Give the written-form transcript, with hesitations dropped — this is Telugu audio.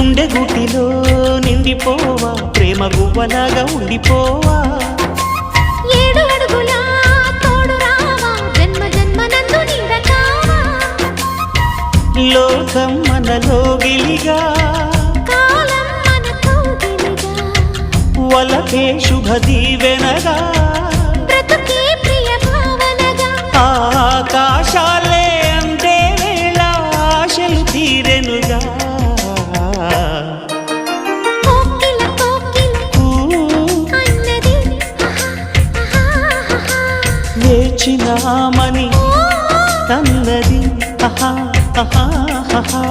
గుండె గుటిలో నిండిపోవా ప్రేమ గువ్వలాగా ఉండిపోవా 7 అడుగుల తోడు రావా జన్మ జన్మనందు నీడకావా లోకం మనలో గిలిగా కాలం మనతో గిలిగా వలకే శుభ దీవెనగా బ్రతుకే ప్రియ భావనగా ఆకాశాలే అందే వేళ ఆశలు తీరెనుగా కోకిల కోకిల అన్నది వేచినామని తన్నది ఆహా ఆహా ఆహా